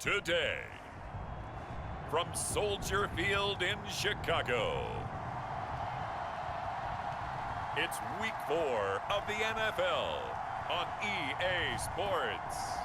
today. From Soldier Field in Chicago, it's Week 4 of the NFL on EA Sports.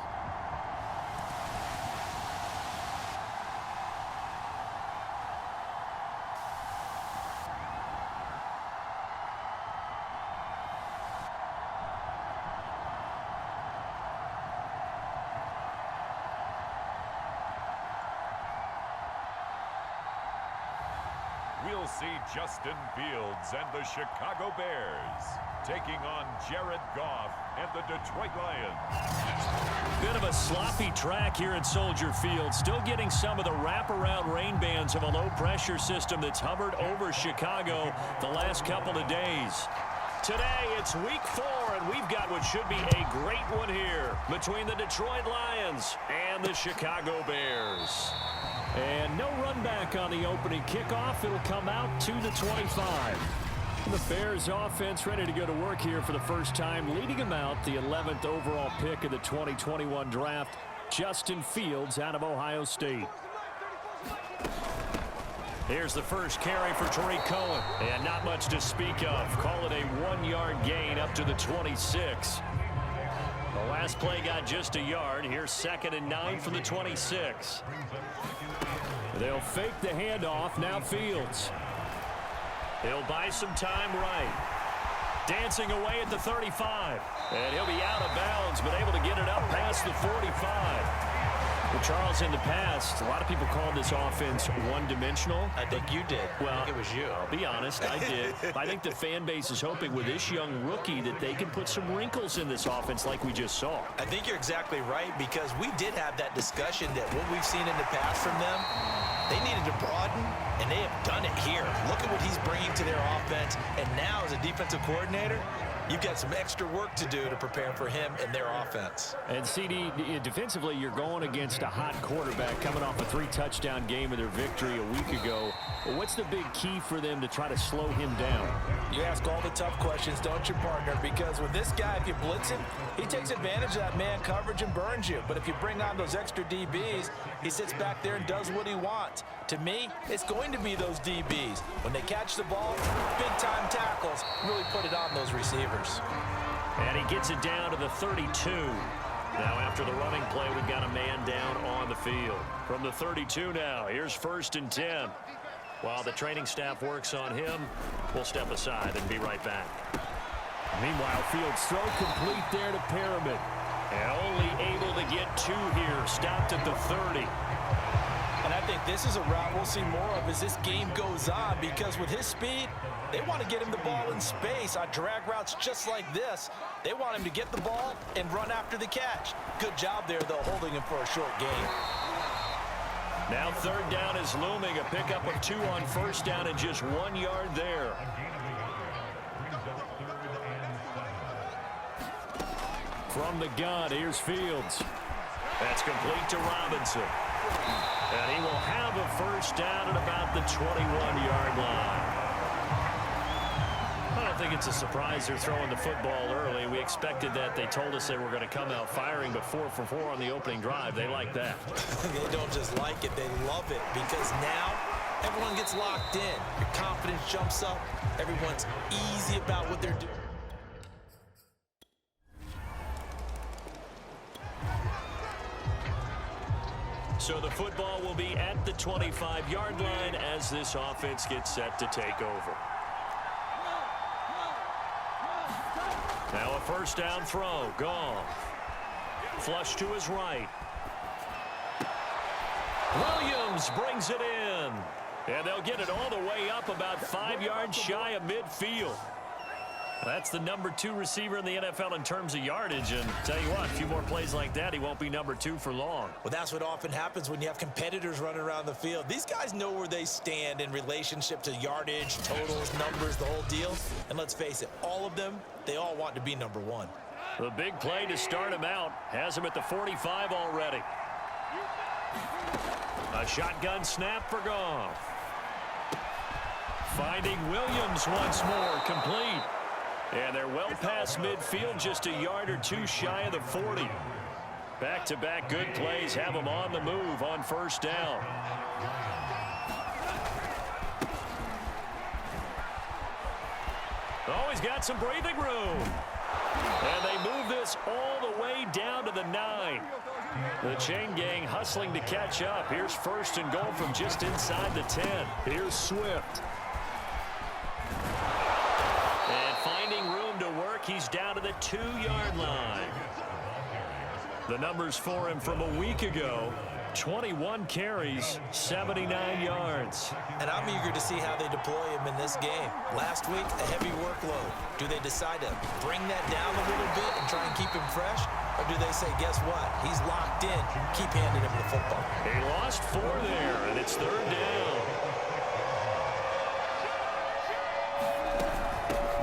We'll see Justin Fields and the Chicago Bears taking on Jared Goff and the Detroit Lions. Bit of a sloppy track here at Soldier Field. Still getting some of the wraparound rain bands of a low-pressure system that's hovered over Chicago the last couple of days. Today, it's Week 4, and we've got what should be a great one here between the Detroit Lions and the Chicago Bears. And no run back on the opening kickoff. It'll come out to the 25. The Bears offense ready to go to work here for the first time, leading them out the 11th overall pick of the 2021 draft, Justin Fields out of Ohio State. Here's the first carry for Tariq Cohen. And not much to speak of. Call it a 1-yard gain up to the 26. The last play got just a yard. Here's 2nd and 9 from the 26. They'll fake the handoff. Now Fields. He'll buy some time right. Dancing away at the 35. And he'll be out of bounds, but able to get it up past the 45. Well, Charles, in the past, a lot of people called this offense one-dimensional. I think you did. Well, I think it was you. I'll be honest, I did. I think the fan base is hoping with this young rookie that they can put some wrinkles in this offense like we just saw. I think you're exactly right, because we did have that discussion that what we've seen in the past from them, they needed to broaden, and they have done it here. Look at what he's bringing to their offense, and now as a defensive coordinator, you've got some extra work to do to prepare for him and their offense. And, CD, defensively, you're going against a hot quarterback coming off a 3-touchdown game of their victory a week ago. Well, what's the big key for them to try to slow him down? You ask all the tough questions, don't you, partner? Because with this guy, if you blitz him, he takes advantage of that man coverage and burns you. But if you bring on those extra DBs, he sits back there and does what he wants. To me, it's going to be those DBs. When they catch the ball, big-time tackles, really put it on those receivers. And he gets it down to the 32. Now after the running play, we've got a man down on the field. From the 32 now, here's 1st and 10. While the training staff works on him, we'll step aside and be right back. Meanwhile, Fields throw complete there to Perriman. And only able to get 2 here, stopped at the 30. And I think this is a route we'll see more of as this game goes on, because with his speed, they want to get him the ball in space on drag routes just like this. They want him to get the ball and run after the catch. Good job there, though, holding him for a short gain. Now 3rd down is looming. A pickup of 2 on 1st down and just 1 yard there. From the gun, here's Fields. That's complete to Robinson. And he will have a 1st down at about the 21-yard line. I don't think it's a surprise they're throwing the football early. We expected that. They told us they were going to come out firing, but 4 for 4 on the opening drive. They like that. They don't just like it, they love it, because now everyone gets locked in. Your confidence jumps up. Everyone's easy about what they're doing. So the football will be at the 25-yard line as this offense gets set to take over. Now a 1st down throw. Goff. Flush to his right. Williams brings it in. And they'll get it all the way up about 5 yards shy of midfield. That's the number 2 receiver in the NFL in terms of yardage. And tell you what, a few more plays like that, he won't be number 2 for long. Well, that's what often happens when you have competitors running around the field. These guys know where they stand in relationship to yardage, totals, numbers, the whole deal. And let's face it, all of them, they all want to be number 1. The big play to start him out has him at the 45 already. A shotgun snap for Goff. Finding Williams once more, complete. And they're well past midfield, just a yard or 2 shy of the 40. Back-to-back good plays have him on the move on first down. Oh, he's got some breathing room. And they move this all the way down to the 9. The chain gang hustling to catch up. Here's first and goal from just inside the 10. Here's Swift. And finding room to work, he's down to the 2-yard line. The numbers for him from a week ago: 21 carries, 79 yards. And I'm eager to see how they deploy him in this game. Last week, a heavy workload. Do they decide to bring that down a little bit and try and keep him fresh? Or do they say, guess what? He's locked in. Keep handing him the football. He lost 4 there, and it's third down.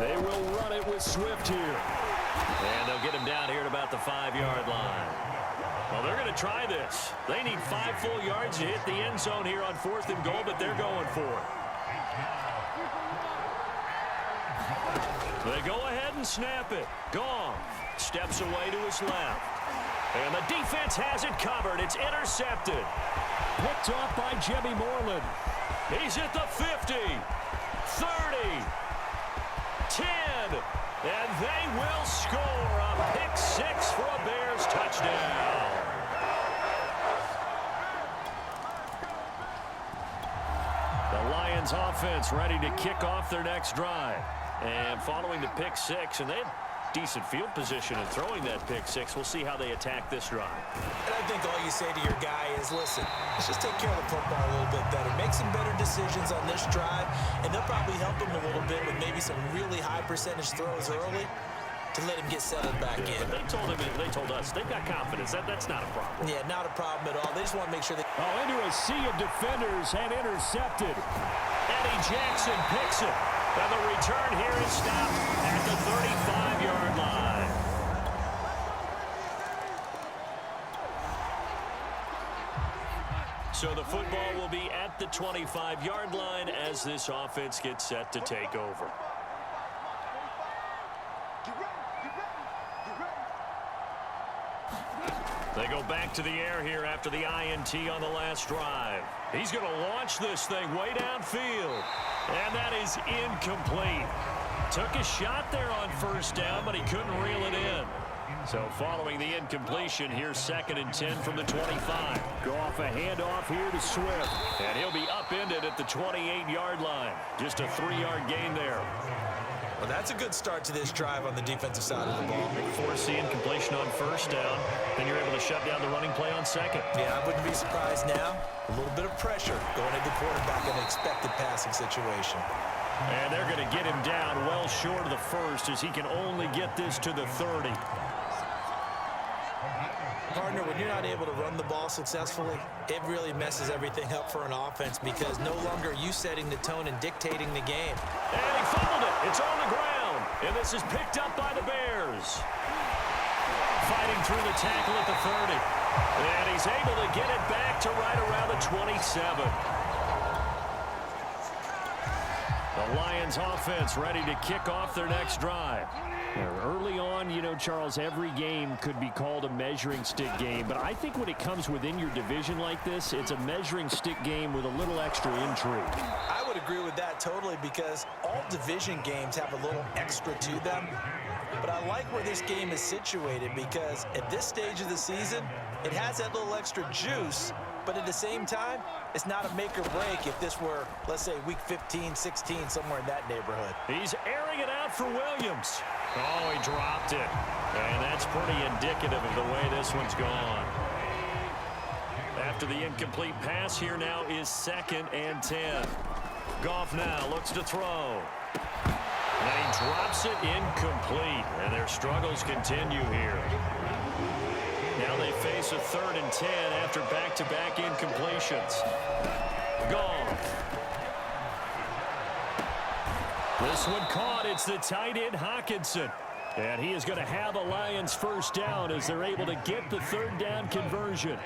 They will run it with Swift here. And they'll get him down here at about the 5-yard line. Well, they're going to try this. They need 5 full yards to hit the end zone here on 4th and goal, but they're going for it. They go ahead and snap it. Goff steps away to his left. And the defense has it covered. It's intercepted. Picked off by Jimmy Moreland. He's at the 50, 30, 10, and they will score a pick 6 for a Bears touchdown. The Lions offense ready to kick off their next drive. And following the pick 6, and they had decent field position in throwing that pick 6. We'll see how they attack this drive. And I think all you say to your guy is, listen, let's just take care of the football a little bit better. Make some better decisions on this drive, and they'll probably help him a little bit with maybe some really high percentage throws early to let him get settled back in. But they told us they've got confidence. That's not a problem. Yeah, not a problem at all. They just want to make sure that... Oh, into a sea of defenders and intercepted. Eddie Jackson picks it. And the return here is stopped at the 35-yard line. So the football will be at the 25-yard line as this offense gets set to take over. They go back to the air here after the INT on the last drive. He's going to launch this thing way downfield. And that is incomplete. Took a shot there on first down, but he couldn't reel it in. So following the incompletion, here's 2nd and 10 from the 25. Go off a handoff here to Swift. And he'll be upended at the 28-yard line. Just a 3-yard gain there. Well, that's a good start to this drive on the defensive side of the ball. Force the incompletion on first down. Then you're able to shut down the running play on 2nd. Yeah, I wouldn't be surprised now. A little bit of pressure going into the quarterback in an expected passing situation. And they're going to get him down well short of the 1st as he can only get this to the 30. Partner, when you're not able to run the ball successfully, it really messes everything up for an offense because no longer are you setting the tone and dictating the game. And he fumbled it. It's on the ground. And this is picked up by the Bears. Fighting through the tackle at the 30. And he's able to get it back to right around the 27. The Lions offense ready to kick off their next drive. Early on, you know, Charles, every game could be called a measuring stick game. But I think when it comes within your division like this, it's a measuring stick game with a little extra intrigue. I would agree with that totally because all division games have a little extra to them. But I like where this game is situated because at this stage of the season, it has that little extra juice. But at the same time, it's not a make or break if this were, let's say, week 15, 16, somewhere in that neighborhood. He's airing it out for Williams. Oh, he dropped it. And that's pretty indicative of the way this one's gone. After the incomplete pass, here now is 2nd and 10. Goff now looks to throw. And he drops it incomplete. And their struggles continue here. Now they face a 3rd and 10 after back-to-back incompletions. Goff. This one caught. It's the tight end Hawkinson. And he is going to have a Lions first down as they're able to get the 3rd down conversion.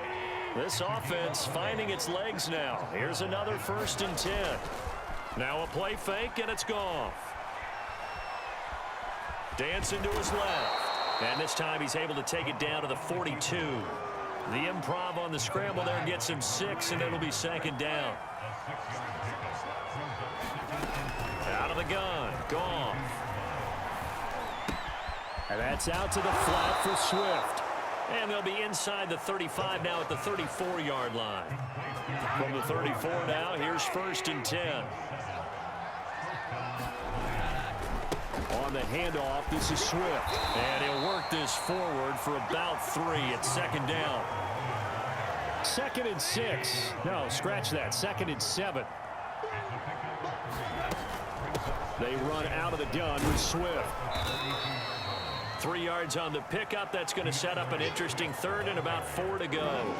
This offense finding its legs now. Here's another 1st and 10. Now a play fake, and it's Goff. Dancing to his left. And this time he's able to take it down to the 42. The improv on the scramble there gets him 6, and it'll be second down. Out of the gun, Goff. And that's out to the flat for Swift. And they'll be inside the 35 now at the 34-yard line. From the 34 now, here's 1st and 10. On the handoff, this is Swift. And he'll work this forward for about 3 at second down. 2nd and 6. No, scratch that. 2nd and 7. They run out of the gun with Swift. 3 yards on the pickup. That's going to set up an interesting 3rd and about 4 to go.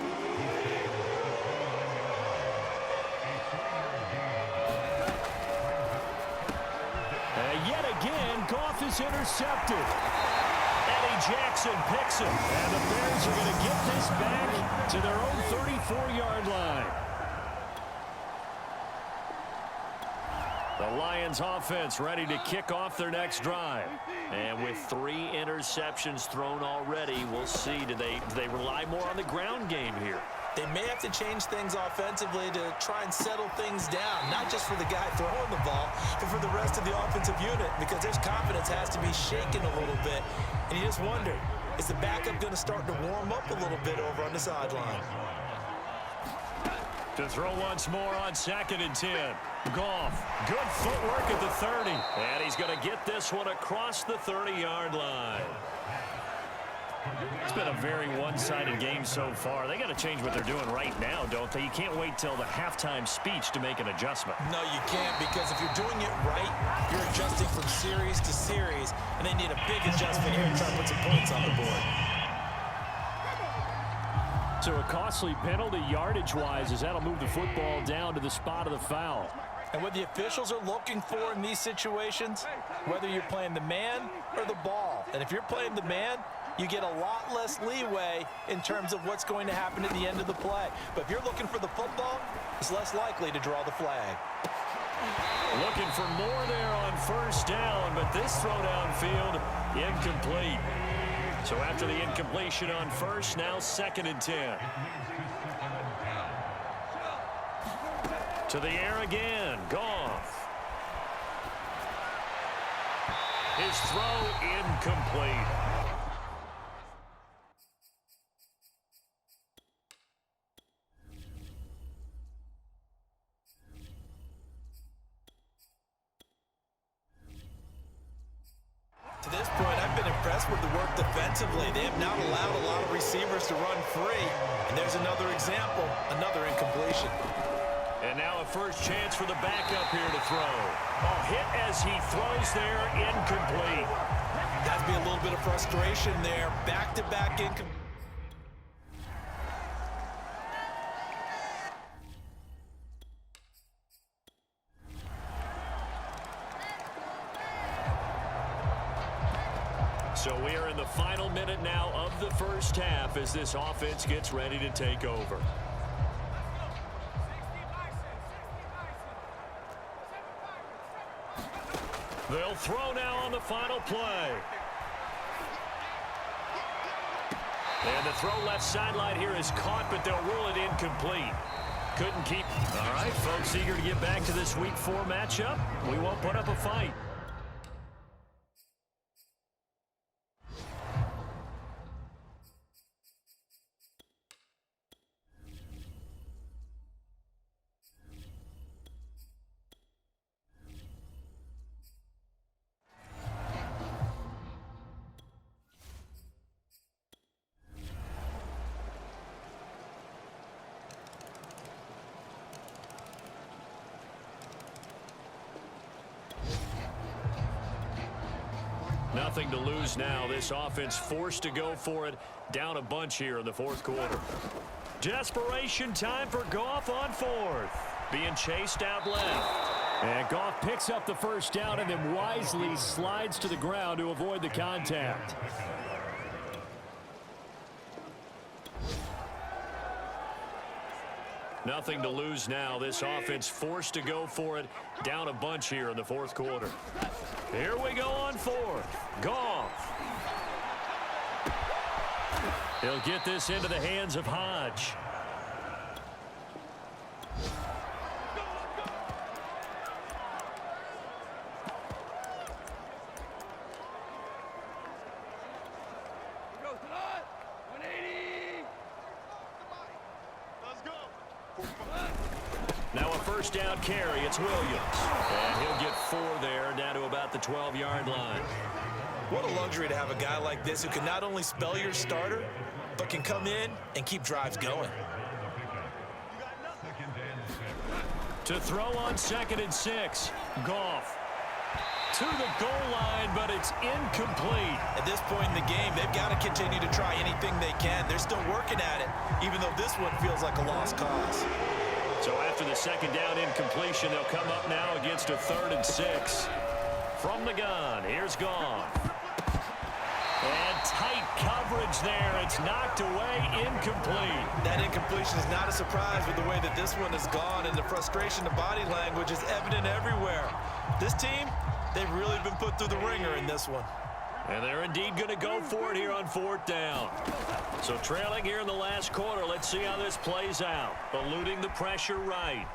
Yet again, Goff is intercepted. Eddie Jackson picks him. And the Bears are going to get this back to their own 34-yard line. The Lions offense ready to kick off their next drive. And with 3 interceptions thrown already, we'll see. Do they rely more on the ground game here? They may have to change things offensively to try and settle things down, not just for the guy throwing the ball, but for the rest of the offensive unit, because their confidence has to be shaken a little bit. And you just wonder, is the backup going to start to warm up a little bit over on the sideline? To throw once more on 2nd and 10. Goff, good footwork at the 30. And he's going to get this one across the 30-yard line. It's been a very one-sided game so far. They got to change what they're doing right now, don't they? You can't wait till the halftime speech to make an adjustment. No, you can't, because if you're doing it right, you're adjusting from series to series, and they need a big adjustment here to try to put some points on the board. So a costly penalty yardage-wise, as that'll move the football down to the spot of the foul. And what the officials are looking for in these situations, whether you're playing the man or the ball, and if you're playing the man, you get a lot less leeway in terms of what's going to happen at the end of the play. But if you're looking for the football, it's less likely to draw the flag. Looking for more there on 1st down, but this throw downfield incomplete. So after the incompletion on 1st, now 2nd and 10. To the air again, Goff. His throw incomplete. To this point, I've been impressed with the work defensively. They have not allowed a lot of receivers to run free. And there's another example, another incompletion. And now a first chance for the backup here to throw. Oh, hit as he throws there, incomplete. Has to be a little bit of frustration there. Back-to-back incomplete. So we are in the final minute now of the first half as this offense gets ready to take over. They'll throw now on the final play. And the throw left sideline here is caught, but they'll rule it incomplete. Couldn't keep. All right, folks, eager to get back to this Week 4 matchup. We won't put up a fight. Nothing to lose now. This offense forced to go for it. Down a bunch here in the 4th quarter. Desperation time for Goff on 4th. Being chased out left. And Goff picks up the first down and then wisely slides to the ground to avoid the contact. Nothing to lose now. This offense forced to go for it. Down a bunch here in the 4th quarter. Here we go on 4th. Goff. He'll get this into the hands of Hodge. Now a first down carry. It's Williams. And he'll get 4 there, down to about the 12-yard line. What a luxury to have a guy like this who can not only spell your starter, but can come in and keep drives going. To throw on 2nd and 6. Goff. To the goal line, but it's incomplete. At this point in the game, they've got to continue to try anything they can. They're still working at it, even though this one feels like a lost cause. So after the 2nd down incompletion, they'll come up now against a 3rd and 6. From the gun, here's Goff. And tight coverage there. It's knocked away, incomplete. That incompletion is not a surprise with the way that this one has gone, and the frustration of body language is evident everywhere. This team, they've really been put through the ringer in this one. And they're indeed going to go for it here on 4th down. So trailing here in the last quarter, let's see how this plays out. Eluding the pressure right.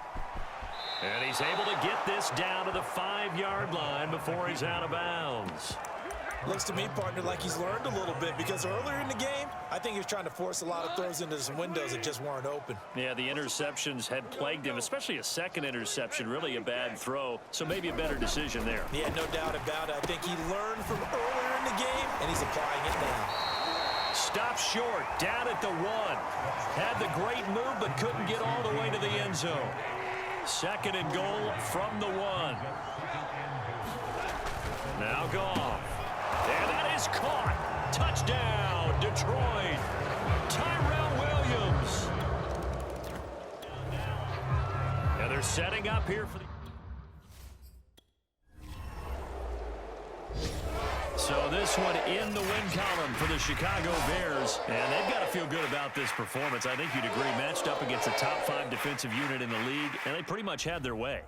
And he's able to get this down to the 5-yard line before he's out of bounds. Looks to me, partner, like he's learned a little bit, because earlier in the game, I think he was trying to force a lot of throws into some windows that just weren't open. Yeah, the interceptions had plagued him, especially a second interception, really a bad throw, so maybe a better decision there. Yeah, no doubt about it. I think he learned from earlier in the game, and he's applying it now. Stop short, down at the 1. Had the great move, but couldn't get all the way to the end zone. 2nd and goal from the 1. Now Goff. And that is caught. Touchdown, Detroit. Tyrell Williams. Now they're setting up here for the... So this one in the win column for the Chicago Bears. And they've got to feel good about this performance. I think you'd agree, matched up against a top 5 defensive unit in the league, and they pretty much had their way.